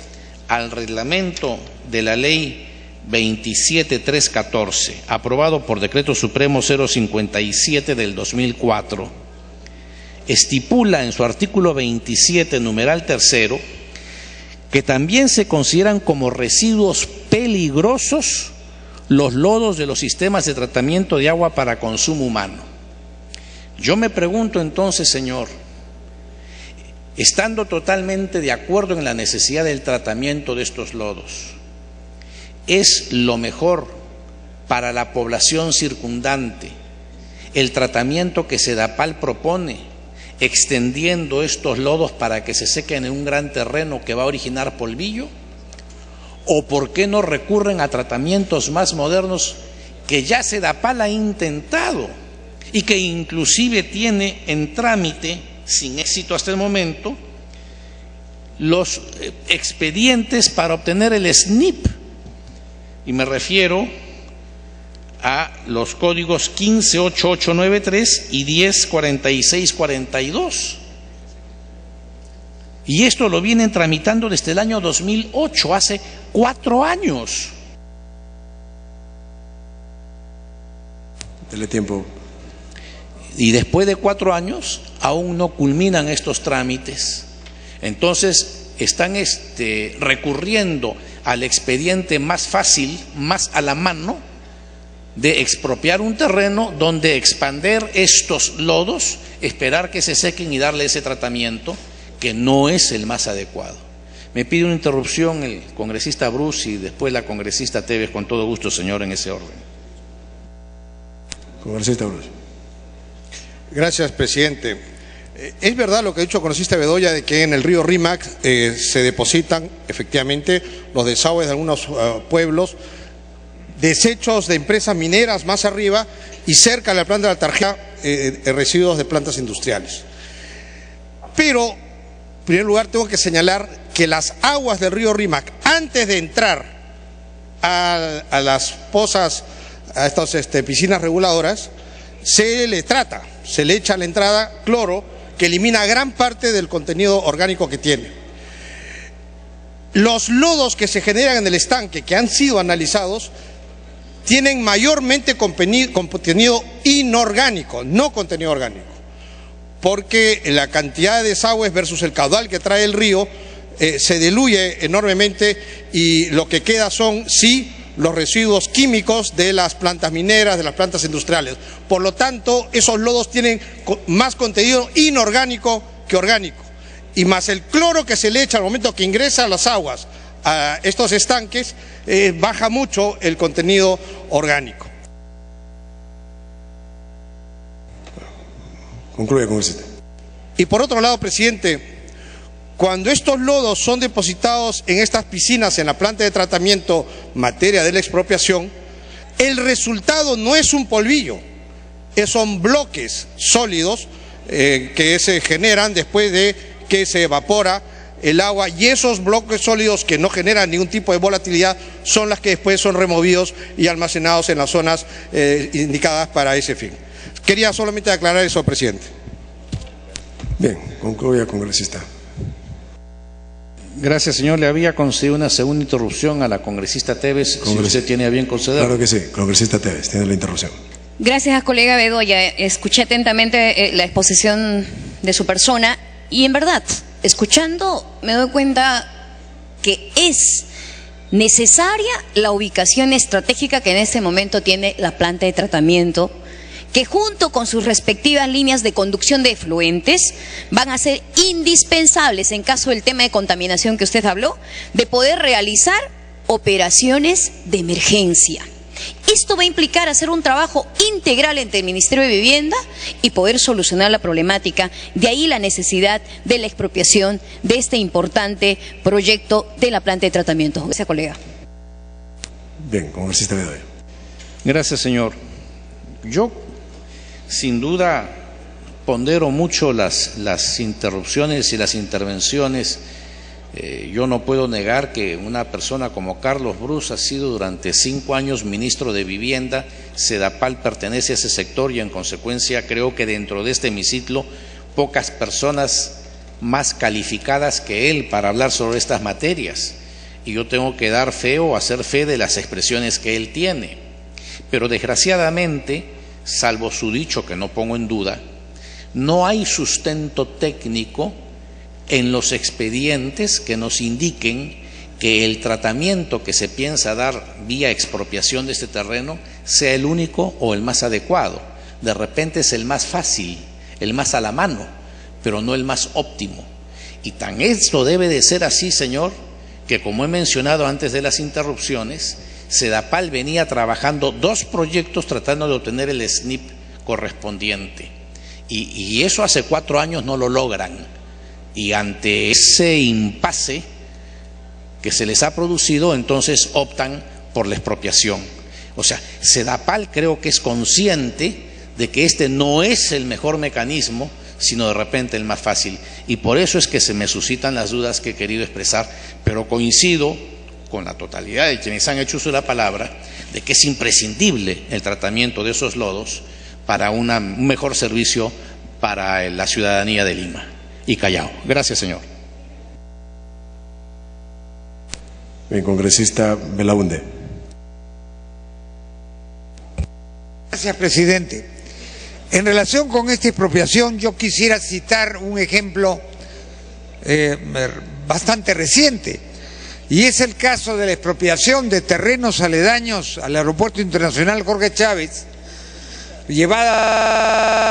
al reglamento de la ley 27314, aprobado por Decreto Supremo 057 del 2004, estipula en su artículo 27, numeral tercero, que también se consideran como residuos peligrosos los lodos de los sistemas de tratamiento de agua para consumo humano. Yo me pregunto entonces, señor, estando totalmente de acuerdo en la necesidad del tratamiento de estos lodos, ¿es lo mejor para la población circundante el tratamiento que Sedapal propone, extendiendo estos lodos para que se sequen en un gran terreno que va a originar polvillo? ¿O por qué no recurren a tratamientos más modernos que ya Sedapal ha intentado y que inclusive tiene en trámite, sin éxito hasta el momento, los expedientes para obtener el SNIP? Y me refiero a los códigos 158893 y 104642. Y esto lo vienen tramitando desde el año 2008, hace 4 años. Dele tiempo. Y después de 4 años aún no culminan estos trámites. Entonces están recurriendo al expediente más fácil, más a la mano, de expropiar un terreno donde expander estos lodos, esperar que se sequen y darle ese tratamiento que no es el más adecuado. Me pide una interrupción el congresista Bruce y después la congresista Tevez, con todo gusto, señor, en ese orden. Congresista Bruce. Gracias, presidente. Es verdad lo que ha dicho el congresista Bedoya, de que en el río Rímac se depositan efectivamente los desagües de algunos pueblos, desechos de empresas mineras más arriba y cerca de la planta de la Tarjea, residuos de plantas industriales. Pero, en primer lugar, tengo que señalar que las aguas del río Rímac, antes de entrar a las pozas, a estas piscinas reguladoras, se le trata, se le echa a la entrada cloro, que elimina gran parte del contenido orgánico que tiene. Los lodos que se generan en el estanque, que han sido analizados, tienen mayormente contenido inorgánico, no contenido orgánico, porque la cantidad de desagües versus el caudal que trae el río se diluye enormemente y lo que queda son, sí, los residuos químicos de las plantas mineras, de las plantas industriales. Por lo tanto, esos lodos tienen más contenido inorgánico que orgánico. Y más el cloro que se le echa al momento que ingresa a las aguas, a estos estanques, baja mucho el contenido orgánico. Concluye, congresista. Y por otro lado, presidente, Cuando estos lodos son depositados en estas piscinas, en la planta de tratamiento, materia de la expropiación, el resultado no es un polvillo, son bloques sólidos que se generan después de que se evapora el agua, y esos bloques sólidos que no generan ningún tipo de volatilidad son las que después son removidos y almacenados en las zonas indicadas para ese fin. Quería solamente aclarar eso, presidente. Bien, concluya, congresista. Gracias, señor. Le había concedido una segunda interrupción a la congresista Tevez, si usted tiene a bien conceder. Claro que sí, congresista Tevez, tiene la interrupción. Gracias, colega Bedoya. Escuché atentamente la exposición de su persona y en verdad, escuchando me doy cuenta que es necesaria la ubicación estratégica que en este momento tiene la planta de tratamiento, que junto con sus respectivas líneas de conducción de efluentes van a ser indispensables en caso del tema de contaminación que usted habló, de poder realizar operaciones de emergencia. Esto va a implicar hacer un trabajo integral entre el Ministerio de Vivienda y poder solucionar la problemática. De ahí la necesidad de la expropiación de este importante proyecto de la planta de tratamiento. Gracias, colega. Bien, congresista Bedoya. Gracias, señor. Yo, sin duda, pondero mucho las interrupciones y las intervenciones. Yo no puedo negar que una persona como Carlos Brus ha sido durante 5 años ministro de Vivienda. Sedapal pertenece a ese sector y en consecuencia creo que dentro de este hemiciclo pocas personas más calificadas que él para hablar sobre estas materias. Y yo tengo que dar fe o hacer fe de las expresiones que él tiene. Pero desgraciadamente, salvo su dicho que no pongo en duda, no hay sustento técnico en los expedientes que nos indiquen que el tratamiento que se piensa dar vía expropiación de este terreno sea el único o el más adecuado. De repente es el más fácil, el más a la mano, pero no el más óptimo. Y tan esto debe de ser así, señor, que como he mencionado antes de las interrupciones, Sedapal venía trabajando 2 proyectos tratando de obtener el SNIP correspondiente. Y eso hace 4 años no lo logran. Y ante ese impasse que se les ha producido, entonces optan por la expropiación. O sea, Sedapal creo que es consciente de que este no es el mejor mecanismo, sino de repente el más fácil. Y por eso es que se me suscitan las dudas que he querido expresar, pero coincido con la totalidad de quienes han hecho uso de la palabra, de que es imprescindible el tratamiento de esos lodos para un mejor servicio para la ciudadanía de Lima y Callao. Gracias, señor. Bien, congresista Belaunde. Gracias, presidente. En relación con esta expropiación, yo quisiera citar un ejemplo bastante reciente, y es el caso de la expropiación de terrenos aledaños al Aeropuerto Internacional Jorge Chávez, llevada